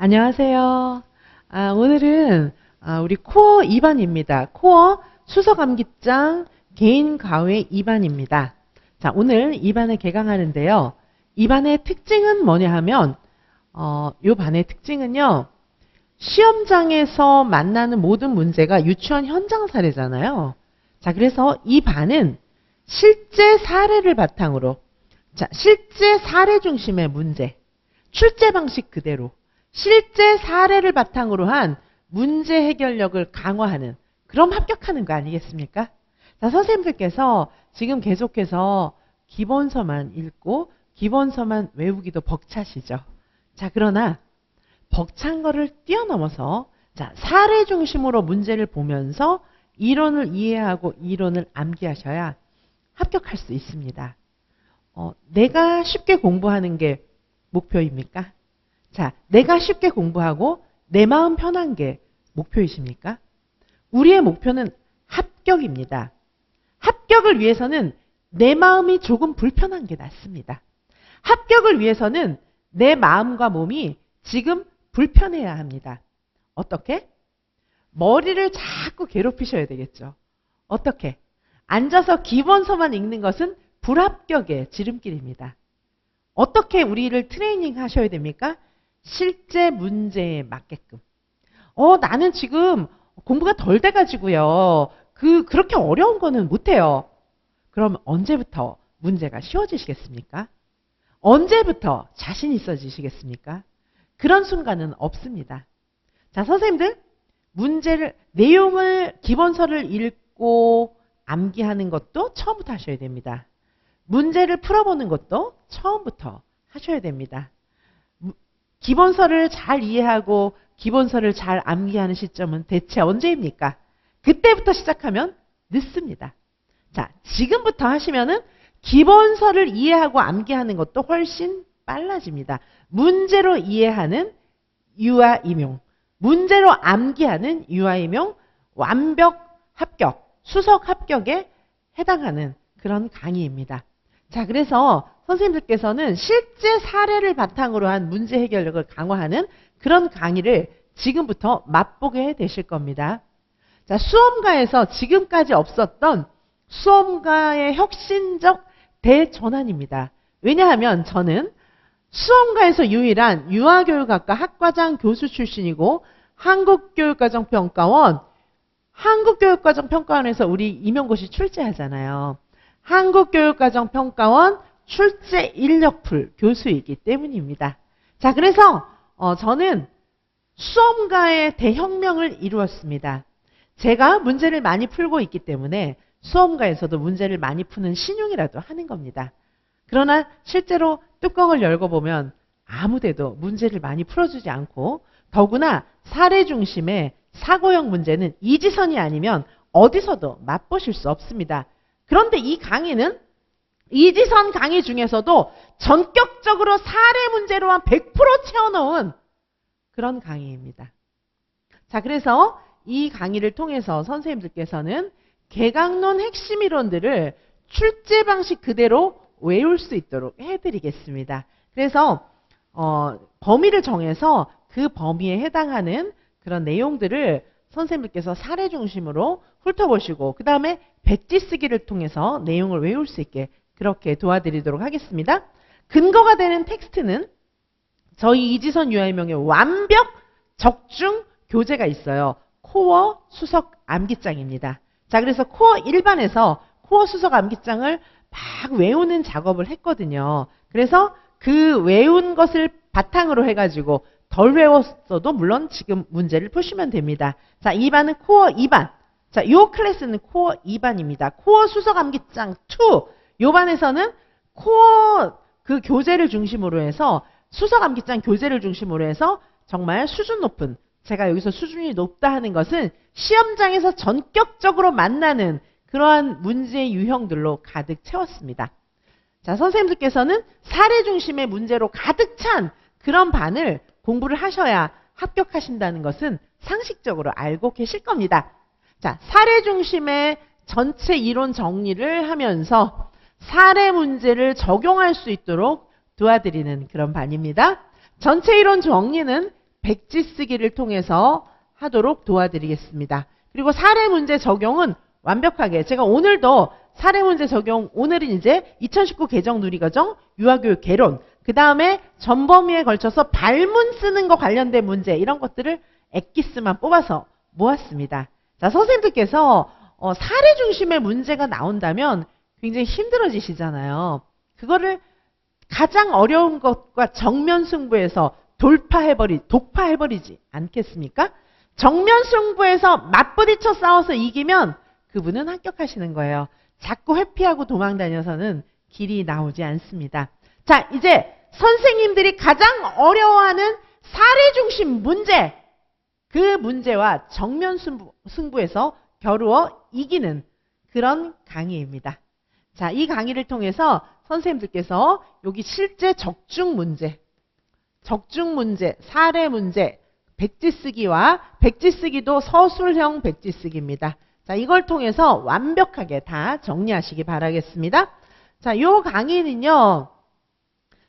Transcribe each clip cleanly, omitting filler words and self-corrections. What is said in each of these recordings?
안녕하세요. 오늘은 우리 코어 2반입니다. 코어 수서암기장 개인 과외 2반입니다. 자, 오늘 2반을 개강하는데요. 2반의 특징은 뭐냐 하면 이 반의 특징은요. 시험장에서 만나는 모든 문제가 유치원 현장 사례잖아요. 자, 그래서 이 반은 실제 사례를 바탕으로 실제 사례 중심의 문제, 출제 방식 그대로 실제 사례를 바탕으로 한 문제 해결력을 강화하는, 그럼 합격하는 거 아니겠습니까? 자, 선생님들께서 지금 계속해서 기본서만 읽고 기본서만 외우기도 벅차시죠. 자, 그러나 벅찬 거를 뛰어넘어서 사례 중심으로 문제를 보면서 이론을 이해하고 이론을 암기하셔야 합격할 수 있습니다. 내가 쉽게 공부하는 게 목표입니까? 자, 내가 쉽게 공부하고 내 마음 편한 게 목표이십니까? 우리의 목표는 합격입니다. 합격을 위해서는 내 마음이 조금 불편한 게 낫습니다. 합격을 위해서는 내 마음과 몸이 지금 불편해야 합니다. 어떻게? 머리를 자꾸 괴롭히셔야 되겠죠. 어떻게? 앉아서 기본서만 읽는 것은 불합격의 지름길입니다. 어떻게 우리를 트레이닝 하셔야 됩니까? 실제 문제에 맞게끔. 나는 지금 공부가 덜 돼가지고요. 그렇게 어려운 거는 못해요. 그럼 언제부터 문제가 쉬워지시겠습니까? 언제부터 자신 있어지시겠습니까? 그런 순간은 없습니다. 자, 선생님들, 내용을, 기본서를 읽고 암기하는 것도 처음부터 하셔야 됩니다. 문제를 풀어보는 것도 처음부터 하셔야 됩니다. 기본서를 잘 이해하고 기본서를 잘 암기하는 시점은 대체 언제입니까? 그때부터 시작하면 늦습니다. 자, 지금부터 하시면은 기본서를 이해하고 암기하는 것도 훨씬 빨라집니다. 문제로 이해하는 유아임용, 문제로 암기하는 유아임용, 완벽 합격, 수석 합격에 해당하는 그런 강의입니다. 자, 그래서 선생님들께서는 실제 사례를 바탕으로 한 문제 해결력을 강화하는 그런 강의를 지금부터 맛보게 되실 겁니다. 자, 수험가에서 지금까지 없었던 수험가의 혁신적 대전환입니다. 왜냐하면 저는 수험가에서 유일한 유아교육학과 학과장 교수 출신이고 한국교육과정평가원에서 우리 임용고시 출제하잖아요. 한국교육과정평가원 출제 인력풀 교수이기 때문입니다. 자, 그래서 저는 수험가의 대혁명을 이루었습니다. 제가 문제를 많이 풀고 있기 때문에 수험가에서도 문제를 많이 푸는 신용이라도 하는 겁니다. 그러나 실제로 뚜껑을 열고 보면 아무데도 문제를 많이 풀어주지 않고, 더구나 사례 중심의 사고형 문제는 이지선이 아니면 어디서도 맛보실 수 없습니다. 그런데 이 강의는 이지선 강의 중에서도 전격적으로 사례 문제로만 100% 채워놓은 그런 강의입니다. 자, 그래서 이 강의를 통해서 선생님들께서는 개강론 핵심 이론들을 출제 방식 그대로 외울 수 있도록 해드리겠습니다. 그래서 범위를 정해서 그 범위에 해당하는 그런 내용들을 선생님께서 사례 중심으로 훑어보시고 그 다음에 배지 쓰기를 통해서 내용을 외울 수 있게 그렇게 도와드리도록 하겠습니다. 근거가 되는 텍스트는 저희 이지선 유아임용의 완벽 적중 교재가 있어요. 코어 수석 암기장입니다. 자, 그래서 코어 1반에서 코어 수석 암기장을 막 외우는 작업을 했거든요. 그래서 그 외운 것을 바탕으로 해가지고 덜 외웠어도 물론 지금 문제를 푸시면 됩니다. 자, 2반은 코어 2반. 자, 이 클래스는 코어 2반입니다. 코어 수석 암기장 2. 요 반에서는 코어 그 교재를 중심으로 해서 수석 암기장 교재를 중심으로 해서 정말 수준 높은, 제가 여기서 수준이 높다 하는 것은 시험장에서 전격적으로 만나는 그러한 문제 유형들로 가득 채웠습니다. 자, 선생님들께서는 사례 중심의 문제로 가득 찬 그런 반을 공부를 하셔야 합격하신다는 것은 상식적으로 알고 계실 겁니다. 자, 사례 중심의 전체 이론 정리를 하면서 사례 문제를 적용할 수 있도록 도와드리는 그런 반입니다. 전체 이론 정리는 백지 쓰기를 통해서 하도록 도와드리겠습니다. 그리고 사례 문제 적용은 완벽하게 제가 오늘도 사례 문제 적용, 오늘은 이제 2019 개정 누리과정 유아교육 개론, 그 다음에 전범위에 걸쳐서 발문 쓰는 거 관련된 문제, 이런 것들을 엑기스만 뽑아서 모았습니다. 자, 선생님들께서 사례 중심의 문제가 나온다면 굉장히 힘들어지시잖아요. 그거를 가장 어려운 것과 정면 승부에서 독파해버리지 않겠습니까? 정면 승부에서 맞부딪혀 싸워서 이기면 그분은 합격하시는 거예요. 자꾸 회피하고 도망 다녀서는 길이 나오지 않습니다. 자, 이제 선생님들이 가장 어려워하는 사례 중심 문제, 그 문제와 정면 승부에서 겨루어 이기는 그런 강의입니다. 자, 이 강의를 통해서 선생님들께서 여기 실제 적중 문제, 사례 문제, 백지 쓰기와 백지 쓰기도 서술형 백지 쓰기입니다. 자, 이걸 통해서 완벽하게 다 정리하시기 바라겠습니다. 자, 요 강의는요.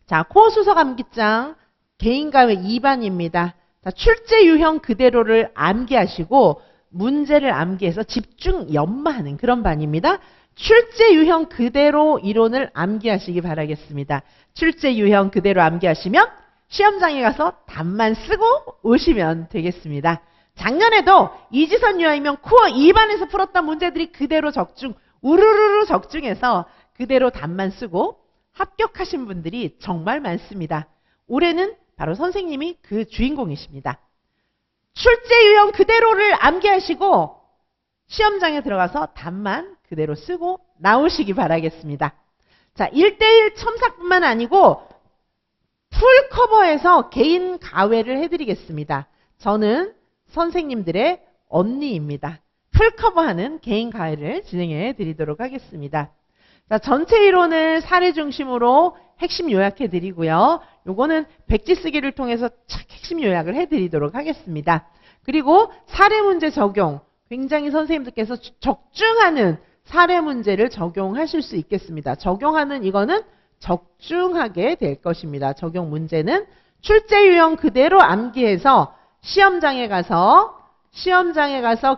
자, 코어 수석 암기장 개인과외 2반입니다. 자, 출제 유형 그대로를 암기하시고 문제를 암기해서 집중 연마하는 그런 반입니다. 출제 유형 그대로 이론을 암기하시기 바라겠습니다. 출제 유형 그대로 암기하시면 시험장에 가서 답만 쓰고 오시면 되겠습니다. 작년에도 이지선 유아이면 코어 2반에서 풀었던 문제들이 그대로 적중, 우르르르 적중해서 그대로 답만 쓰고 합격하신 분들이 정말 많습니다. 올해는 바로 선생님이 그 주인공이십니다. 출제 유형 그대로를 암기하시고 시험장에 들어가서 답만 그대로 쓰고 나오시기 바라겠습니다. 자, 1대1 첨삭뿐만 아니고 풀커버해서 개인 가외를 해드리겠습니다. 저는 선생님들의 언니입니다. 풀커버하는 개인 가외를 진행해 드리도록 하겠습니다. 자, 전체 이론을 사례 중심으로 핵심 요약해 드리고요. 요거는 백지 쓰기를 통해서 핵심 요약을 해 드리도록 하겠습니다. 그리고 사례 문제 적용, 굉장히 선생님들께서 적중하는 사례 문제를 적용하실 수 있겠습니다. 적용하는 이거는 적중하게 될 것입니다. 적용 문제는 출제 유형 그대로 암기해서 시험장에 가서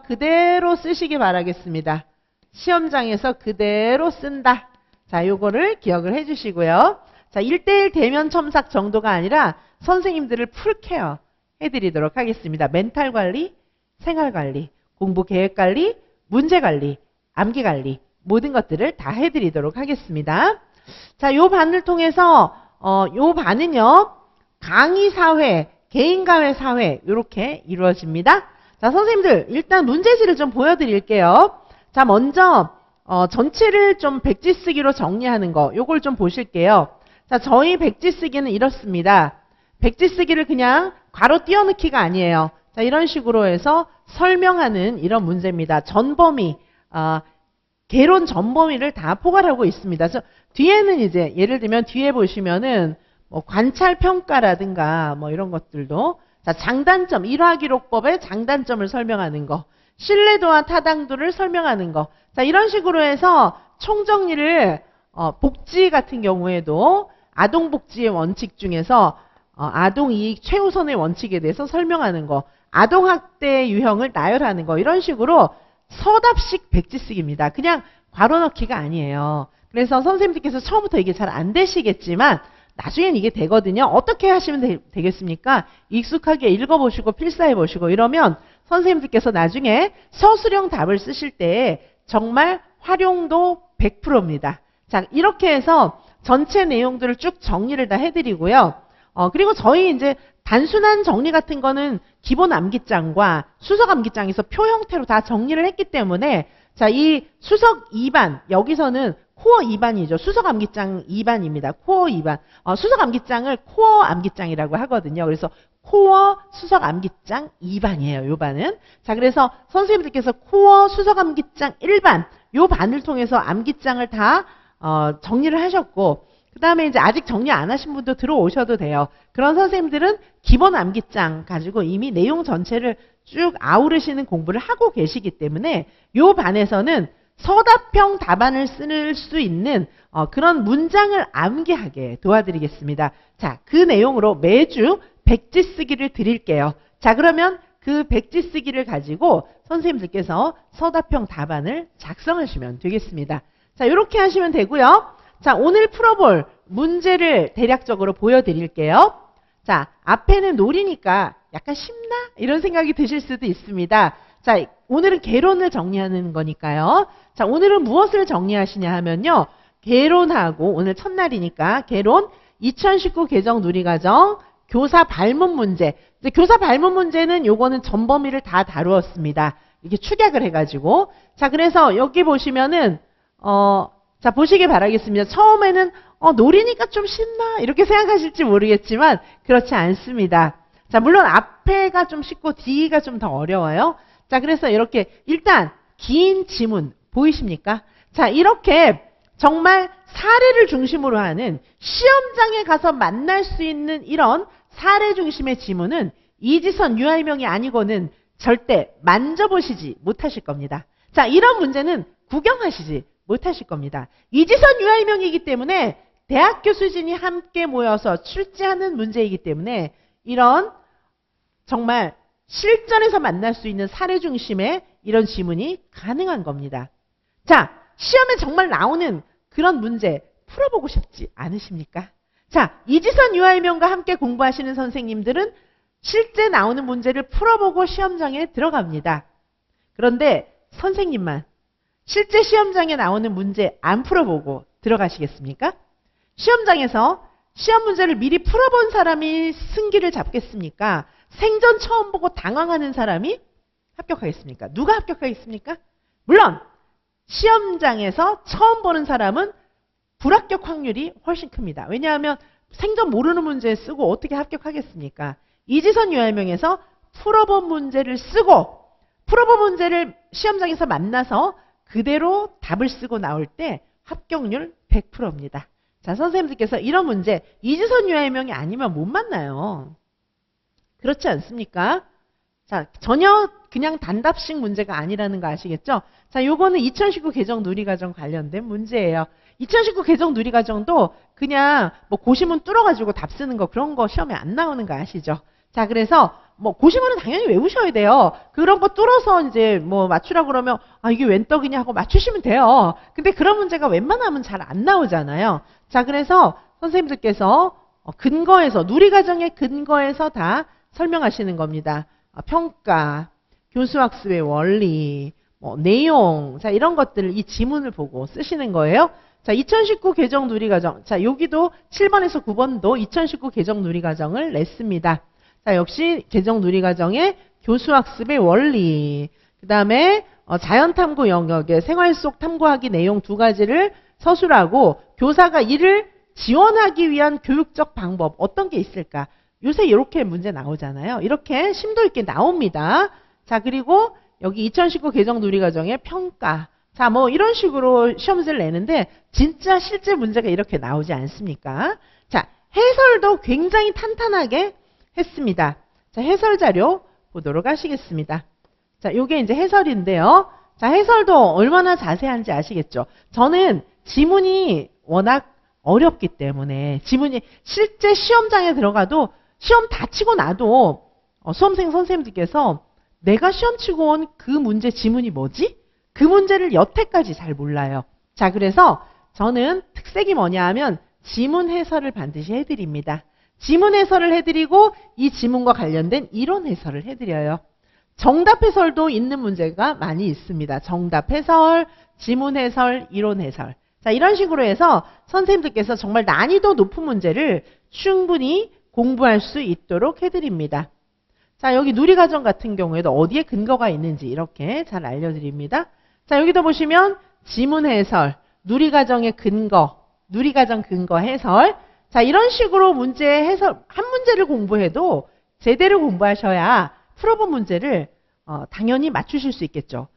그대로 쓰시기 바라겠습니다. 시험장에서 그대로 쓴다. 자, 요거를 기억을 해 주시고요. 자, 1대1 대면 첨삭 정도가 아니라 선생님들을 풀케어 해드리도록 하겠습니다. 멘탈 관리, 생활 관리, 공부 계획 관리, 문제 관리, 암기 관리, 모든 것들을 다 해드리도록 하겠습니다. 자, 요 반을 통해서, 요 반은요, 강의 사회, 개인 가외 사회, 요렇게 이루어집니다. 자, 선생님들, 일단 문제지를 좀 보여드릴게요. 자, 먼저, 전체를 좀 백지 쓰기로 정리하는 거, 요걸 좀 보실게요. 자, 저희 백지 쓰기는 이렇습니다. 백지 쓰기를 그냥 괄호 띄워넣기가 아니에요. 자, 이런 식으로 해서 설명하는 이런 문제입니다. 전범위, 개론 전범위를 다 포괄하고 있습니다. 그래서 뒤에는 이제 예를 들면 뒤에 보시면은 뭐 관찰 평가라든가 뭐 이런 것들도, 자, 장단점, 일화기록법의 장단점을 설명하는 거, 신뢰도와 타당도를 설명하는 거. 자, 이런 식으로 해서 총정리를 복지 같은 경우에도 아동복지의 원칙 중에서 아동이익 최우선의 원칙에 대해서 설명하는 거, 아동학대 유형을 나열하는 거, 이런 식으로 서답식 백지 쓰기입니다. 그냥 괄호 넣기가 아니에요. 그래서 선생님들께서 처음부터 이게 잘 안 되시겠지만 나중엔 이게 되거든요. 어떻게 하시면 되겠습니까? 익숙하게 읽어보시고 필사해보시고 이러면 선생님들께서 나중에 서술형 답을 쓰실 때 정말 활용도 100%입니다. 자, 이렇게 해서 전체 내용들을 쭉 정리를 다 해드리고요. 그리고 저희 이제 단순한 정리 같은 거는 기본 암기장과 수석 암기장에서 표 형태로 다 정리를 했기 때문에, 자, 이 수석 2반, 여기서는 코어 2반이죠. 수석 암기장 2반입니다. 코어 2반. 수석 암기장을 코어 암기장이라고 하거든요. 그래서 코어 수석 암기장 2반이에요. 요 반은. 자, 그래서 선생님들께서 코어 수석 암기장 1반, 요 반을 통해서 암기장을 다 정리를 하셨고, 그 다음에 이제 아직 정리 안 하신 분도 들어오셔도 돼요. 그런 선생님들은 기본 암기장 가지고 이미 내용 전체를 쭉 아우르시는 공부를 하고 계시기 때문에 요 반에서는 서답형 답안을 쓸 수 있는 그런 문장을 암기하게 도와드리겠습니다. 자, 그 내용으로 매주 백지 쓰기를 드릴게요. 자, 그러면 그 백지 쓰기를 가지고 선생님들께서 서답형 답안을 작성하시면 되겠습니다. 자, 이렇게 하시면 되고요. 자, 오늘 풀어볼 문제를 대략적으로 보여드릴게요. 자, 앞에는 놀이니까 약간 쉽나? 이런 생각이 드실 수도 있습니다. 자, 오늘은 개론을 정리하는 거니까요. 자, 오늘은 무엇을 정리하시냐 하면요. 개론하고 오늘 첫날이니까 개론 2019 개정 누리과정 교사 발문 문제. 교사 발문 문제는 요거는 전 범위를 다 다루었습니다. 이렇게 축약을 해가지고. 자, 그래서 여기 보시면은, 자, 보시길 바라겠습니다. 처음에는, 놀이니까 좀 쉽나? 이렇게 생각하실지 모르겠지만, 그렇지 않습니다. 자, 물론 앞에가 좀 쉽고, 뒤가 좀 더 어려워요. 자, 그래서 이렇게, 일단, 긴 지문, 보이십니까? 자, 이렇게, 정말 사례를 중심으로 하는 시험장에 가서 만날 수 있는 이런 사례 중심의 지문은 이지선 유아이명이 아니고는 절대 만져보시지 못하실 겁니다. 자, 이런 문제는 구경하시지 못하실 겁니다. 이지선 유아이명이기 때문에 대학교 수준이 함께 모여서 출제하는 문제이기 때문에 이런 정말 실전에서 만날 수 있는 사례 중심의 이런 지문이 가능한 겁니다. 자, 시험에 정말 나오는 그런 문제 풀어보고 싶지 않으십니까? 자, 이지선 유아이명과 함께 공부하시는 선생님들은 실제 나오는 문제를 풀어보고 시험장에 들어갑니다. 그런데 선생님만 실제 시험장에 나오는 문제 안 풀어보고 들어가시겠습니까? 시험장에서 시험 문제를 미리 풀어본 사람이 승기를 잡겠습니까? 생전 처음 보고 당황하는 사람이 합격하겠습니까? 누가 합격하겠습니까? 물론 시험장에서 처음 보는 사람은 불합격 확률이 훨씬 큽니다. 왜냐하면 생전 모르는 문제 쓰고 어떻게 합격하겠습니까? 이지선 유아이명에서 풀어본 문제를 쓰고 풀어본 문제를 시험장에서 만나서 그대로 답을 쓰고 나올 때 합격률 100%입니다. 자, 선생님들께서 이런 문제 이지선 유아이명이 아니면 못 만나요. 그렇지 않습니까? 자, 전혀 그냥 단답식 문제가 아니라는 거 아시겠죠? 자, 요거는 2019 개정 누리과정 관련된 문제예요. 2019 개정 누리과정도 그냥 뭐 고시문 뚫어가지고 답 쓰는 거 그런 거 시험에 안 나오는 거 아시죠? 자, 그래서 뭐 고시문은 당연히 외우셔야 돼요. 그런 거 뚫어서 이제 뭐 맞추라고 그러면 아, 이게 웬 떡이냐 하고 맞추시면 돼요. 근데 그런 문제가 웬만하면 잘 안 나오잖아요. 자, 그래서 선생님들께서 근거에서 누리과정의 근거에서 다 설명하시는 겁니다. 평가, 교수학습의 원리, 뭐 내용, 자, 이런 것들을 이 지문을 보고 쓰시는 거예요. 자, 2019 개정 누리과정. 자, 여기도 7번에서 9번도 2019 개정 누리과정을 냈습니다. 자, 역시 개정 누리과정의 교수학습의 원리, 그 다음에 자연탐구 영역의 생활 속 탐구하기 내용 두 가지를 서술하고 교사가 이를 지원하기 위한 교육적 방법 어떤 게 있을까? 요새 이렇게 문제 나오잖아요. 이렇게 심도 있게 나옵니다. 자, 그리고 여기 2019 개정 누리과정의 평가. 자, 뭐 이런 식으로 시험 문제를 내는데 진짜 실제 문제가 이렇게 나오지 않습니까? 자, 해설도 굉장히 탄탄하게 했습니다. 자, 해설 자료 보도록 하시겠습니다. 자, 요게 이제 해설인데요. 자, 해설도 얼마나 자세한지 아시겠죠? 저는 지문이 워낙 어렵기 때문에 지문이 실제 시험장에 들어가도 시험 다 치고 나도 수험생 선생님들께서 내가 시험 치고 온 그 문제 지문이 뭐지? 그 문제를 여태까지 잘 몰라요. 자, 그래서 저는 특색이 뭐냐 하면 지문 해설을 반드시 해드립니다. 지문 해설을 해드리고 이 지문과 관련된 이론 해설을 해드려요. 정답 해설도 있는 문제가 많이 있습니다. 정답 해설, 지문 해설, 이론 해설. 자, 이런 식으로 해서 선생님들께서 정말 난이도 높은 문제를 충분히 공부할 수 있도록 해드립니다. 자, 여기 누리과정 같은 경우에도 어디에 근거가 있는지 이렇게 잘 알려드립니다. 자, 여기도 보시면 지문 해설, 누리과정의 근거, 누리과정 근거 해설. 자, 이런 식으로 문제 해설, 한 문제를 공부해도 제대로 공부하셔야 풀어본 문제를 당연히 맞추실 수 있겠죠.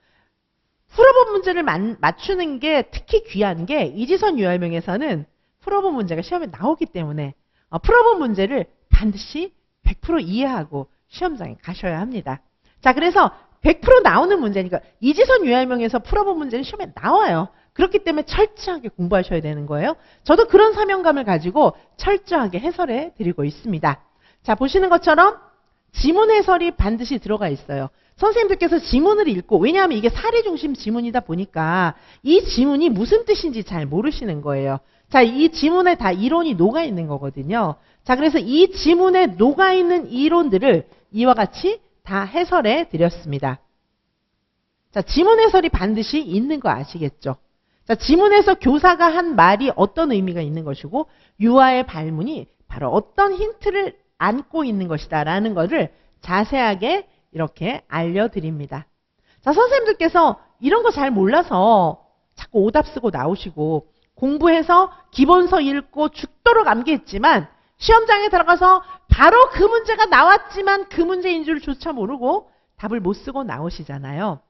풀어본 문제를 맞추는 게 특히 귀한 게 이지선 유아이명에서는 풀어본 문제가 시험에 나오기 때문에 풀어본 문제를 반드시 100% 이해하고 시험장에 가셔야 합니다. 자, 그래서 100% 나오는 문제니까 이지선 유아이명에서 풀어본 문제는 시험에 나와요. 그렇기 때문에 철저하게 공부하셔야 되는 거예요. 저도 그런 사명감을 가지고 철저하게 해설해 드리고 있습니다. 자, 보시는 것처럼 지문 해설이 반드시 들어가 있어요. 선생님들께서 지문을 읽고, 왜냐하면 이게 사례 중심 지문이다 보니까 이 지문이 무슨 뜻인지 잘 모르시는 거예요. 자, 이 지문에 다 이론이 녹아 있는 거거든요. 자, 그래서 이 지문에 녹아 있는 이론들을 이와 같이 다 해설해 드렸습니다. 자, 지문 해설이 반드시 있는 거 아시겠죠? 자, 지문에서 교사가 한 말이 어떤 의미가 있는 것이고 유아의 발문이 바로 어떤 힌트를 안고 있는 것이다 라는 것을 자세하게 이렇게 알려드립니다. 자, 선생님들께서 이런 거 잘 몰라서 자꾸 오답 쓰고 나오시고 공부해서 기본서 읽고 죽도록 암기했지만 시험장에 들어가서 바로 그 문제가 나왔지만 그 문제인 줄조차 모르고 답을 못 쓰고 나오시잖아요.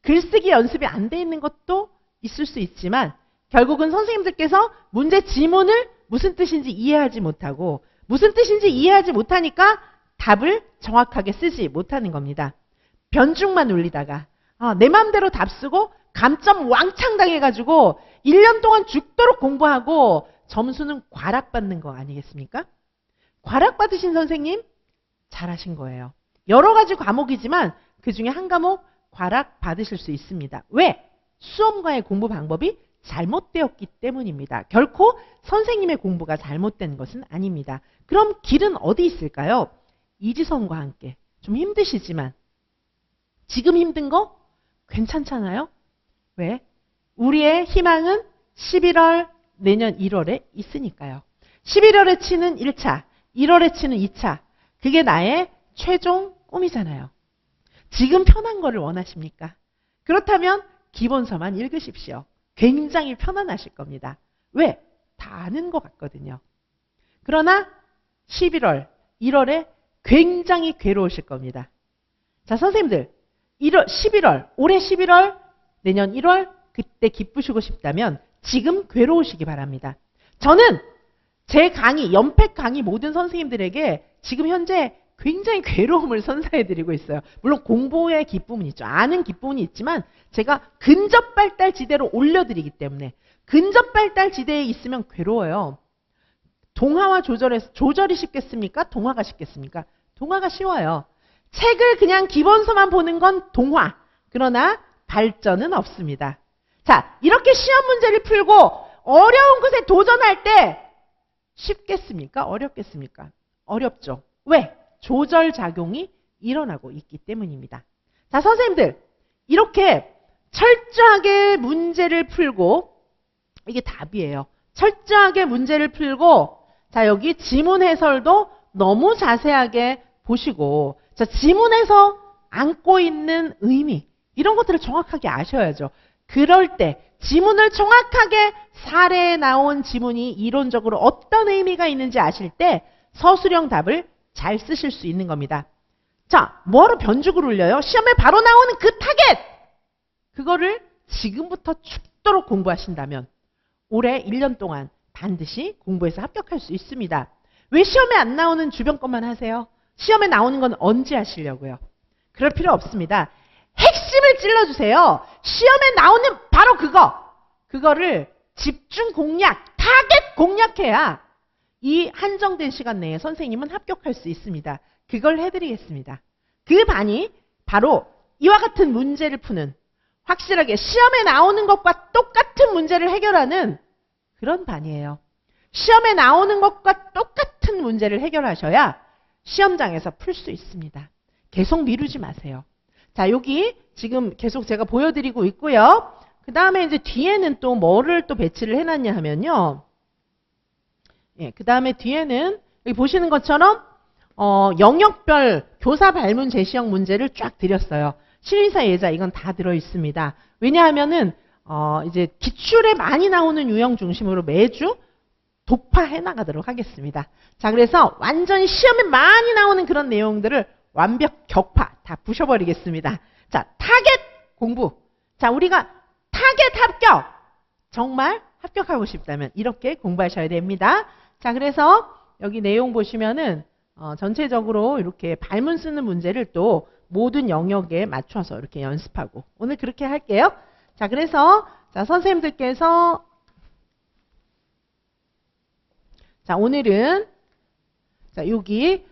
글쓰기 연습이 안 돼 있는 것도 있을 수 있지만 결국은 선생님들께서 문제 지문을 무슨 뜻인지 이해하지 못하고 무슨 뜻인지 이해하지 못하니까 답을 정확하게 쓰지 못하는 겁니다. 변죽만 울리다가 내 마음대로 답 쓰고 감점 왕창 당해가지고 1년 동안 죽도록 공부하고 점수는 과락받는 거 아니겠습니까? 과락받으신 선생님 잘하신 거예요. 여러 가지 과목이지만 그 중에 한 과목 과락받으실 수 있습니다. 왜? 수험과의 공부 방법이 잘못되었기 때문입니다. 결코 선생님의 공부가 잘못된 것은 아닙니다. 그럼 길은 어디 있을까요? 이지선과 함께 좀 힘드시지만 지금 힘든 거 괜찮잖아요? 왜? 우리의 희망은 11월 내년 1월에 있으니까요. 11월에 치는 1차, 1월에 치는 2차. 그게 나의 최종 꿈이잖아요. 지금 편한 거를 원하십니까? 그렇다면 기본서만 읽으십시오. 굉장히 편안하실 겁니다. 왜? 다 아는 것 같거든요. 그러나 11월, 1월에 굉장히 괴로우실 겁니다. 자, 선생님들 11월, 올해 11월, 내년 1월 그때 기쁘시고 싶다면 지금 괴로우시기 바랍니다. 저는 제 강의, 연팩 강의 모든 선생님들에게 지금 현재 굉장히 괴로움을 선사해드리고 있어요. 물론 공부의 기쁨은 있죠. 아는 기쁨은 있지만 제가 근접발달 지대로 올려드리기 때문에 근접발달 지대에 있으면 괴로워요. 동화와 조절이 쉽겠습니까? 동화가 쉽겠습니까? 동화가 쉬워요. 책을 그냥 기본서만 보는 건 동화. 그러나 발전은 없습니다. 자, 이렇게 시험 문제를 풀고 어려운 것에 도전할 때 쉽겠습니까? 어렵겠습니까? 어렵죠. 왜? 조절작용이 일어나고 있기 때문입니다. 자, 선생님들 이렇게 철저하게 문제를 풀고 이게 답이에요. 철저하게 문제를 풀고 자, 여기 지문 해설도 너무 자세하게 보시고 자, 지문에서 안고 있는 의미 이런 것들을 정확하게 아셔야죠. 그럴 때 지문을 정확하게 사례에 나온 지문이 이론적으로 어떤 의미가 있는지 아실 때 서술형 답을 잘 쓰실 수 있는 겁니다. 자, 뭐하러 변죽을 울려요? 시험에 바로 나오는 그 타겟! 그거를 지금부터 죽도록 공부하신다면 올해 1년 동안 반드시 공부해서 합격할 수 있습니다. 왜 시험에 안 나오는 주변 것만 하세요? 시험에 나오는 건 언제 하시려고요? 그럴 필요 없습니다. 핵심을 찔러주세요. 시험에 나오는 바로 그거를 집중 공략, 타겟 공략해야 이 한정된 시간 내에 선생님은 합격할 수 있습니다. 그걸 해드리겠습니다. 그 반이 바로 이와 같은 문제를 푸는 확실하게 시험에 나오는 것과 똑같은 문제를 해결하는 그런 반이에요. 시험에 나오는 것과 똑같은 문제를 해결하셔야 시험장에서 풀 수 있습니다. 계속 미루지 마세요. 자, 여기 지금 계속 제가 보여드리고 있고요. 그 다음에 이제 뒤에는 또 뭐를 또 배치를 해놨냐 하면요. 예, 그 다음에 뒤에는 여기 보시는 것처럼 영역별 교사 발문 제시형 문제를 쫙 드렸어요. 실리사 예자 이건 다 들어있습니다. 왜냐하면은 이제 기출에 많이 나오는 유형 중심으로 매주 독파해 나가도록 하겠습니다. 자, 그래서 완전히 시험에 많이 나오는 그런 내용들을 완벽 격파 다 부셔버리겠습니다. 자, 타겟 공부. 자, 우리가 타겟 합격. 정말 합격하고 싶다면 이렇게 공부하셔야 됩니다. 자, 그래서 여기 내용 보시면은 전체적으로 이렇게 발문 쓰는 문제를 또 모든 영역에 맞춰서 이렇게 연습하고 오늘 그렇게 할게요. 자, 그래서 자, 선생님들께서 자, 오늘은 자, 여기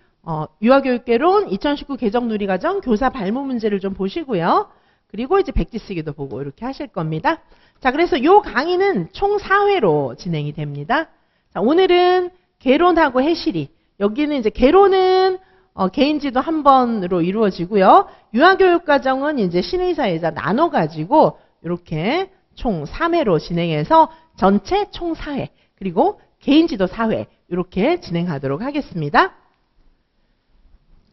유아교육개론 2019 개정 누리과정 교사 발문 문제를 좀 보시고요. 그리고 이제 백지 쓰기도 보고 이렇게 하실 겁니다. 자, 그래서 요 강의는 총 4회로 진행이 됩니다. 자, 오늘은 개론하고 해실이. 여기는 이제 개론은 개인지도 한 번으로 이루어지고요. 유아교육과정은 이제 신의사회자 나눠가지고 이렇게 총 3회로 진행해서 전체 총 4회 그리고 개인지도 4회 이렇게 진행하도록 하겠습니다.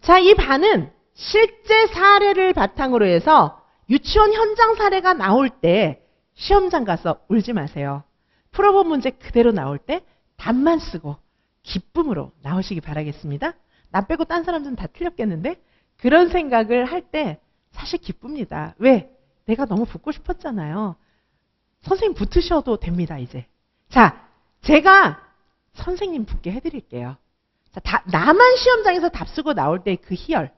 자, 이 반은 실제 사례를 바탕으로 해서 유치원 현장 사례가 나올 때 시험장 가서 울지 마세요. 풀어본 문제 그대로 나올 때 답만 쓰고 기쁨으로 나오시기 바라겠습니다. 나 빼고 딴 사람들은 다 틀렸겠는데? 그런 생각을 할 때 사실 기쁩니다. 왜? 내가 너무 붙고 싶었잖아요. 선생님 붙으셔도 됩니다, 이제. 자, 제가 선생님 붙게 해드릴게요. 자, 나만 시험장에서 답 쓰고 나올 때 그 희열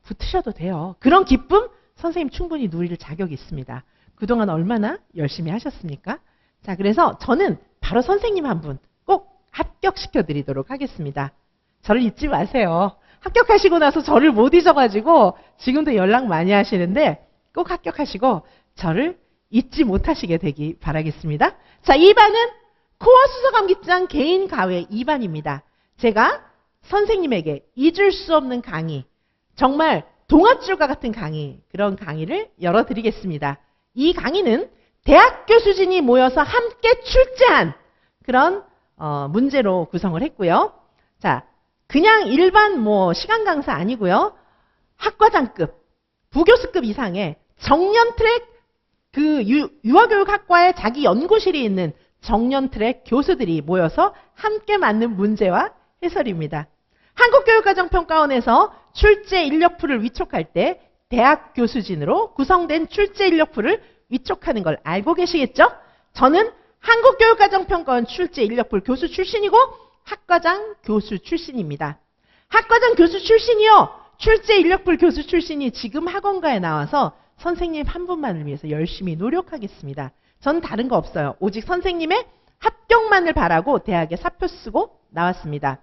붙으셔도 돼요. 그런 기쁨 선생님 충분히 누릴 자격이 있습니다. 그동안 얼마나 열심히 하셨습니까? 자, 그래서 저는 바로 선생님 한 분 꼭 합격시켜 드리도록 하겠습니다. 저를 잊지 마세요. 합격하시고 나서 저를 못 잊어가지고 지금도 연락 많이 하시는데 꼭 합격하시고 저를 잊지 못하시게 되기 바라겠습니다. 자, 2반은 코어 수서감기장 개인 가외 2반입니다. 제가 선생님에게 잊을 수 없는 강의, 정말 동아줄과 같은 강의, 그런 강의를 열어드리겠습니다. 이 강의는 대학 교수진이 모여서 함께 출제한 그런 문제로 구성을 했고요. 자, 그냥 일반 시간 강사 아니고요. 학과장급, 부교수급 이상의 정년 트랙 그 유아교육학과에 자기 연구실이 있는 정년 트랙 교수들이 모여서 함께 만든 문제와 해설입니다. 한국교육과정평가원에서 출제 인력풀을 위촉할 때 대학 교수진으로 구성된 출제 인력풀을 위촉하는 걸 알고 계시겠죠? 저는 한국교육과정평가원 출제 인력풀 교수 출신이고 학과장 교수 출신입니다. 학과장 교수 출신이요. 출제 인력풀 교수 출신이 지금 학원가에 나와서 선생님 한 분만을 위해서 열심히 노력하겠습니다. 전 다른 거 없어요. 오직 선생님의 합격만을 바라고 대학에 사표 쓰고 나왔습니다.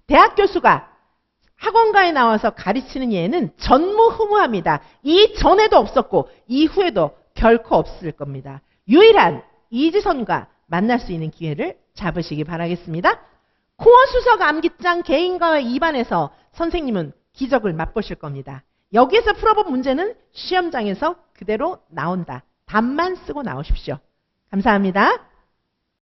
대학 교수가 학원가에 나와서 가르치는 예는 전무후무합니다. 이전에도 없었고 이후에도 결코 없을 겁니다. 유일한 이지선과 만날 수 있는 기회를 잡으시기 바라겠습니다. 코어 수석 암기장 개인과외 2반에서 선생님은 기적을 맛보실 겁니다. 여기에서 풀어본 문제는 시험장에서 그대로 나온다. 답만 쓰고 나오십시오. 감사합니다.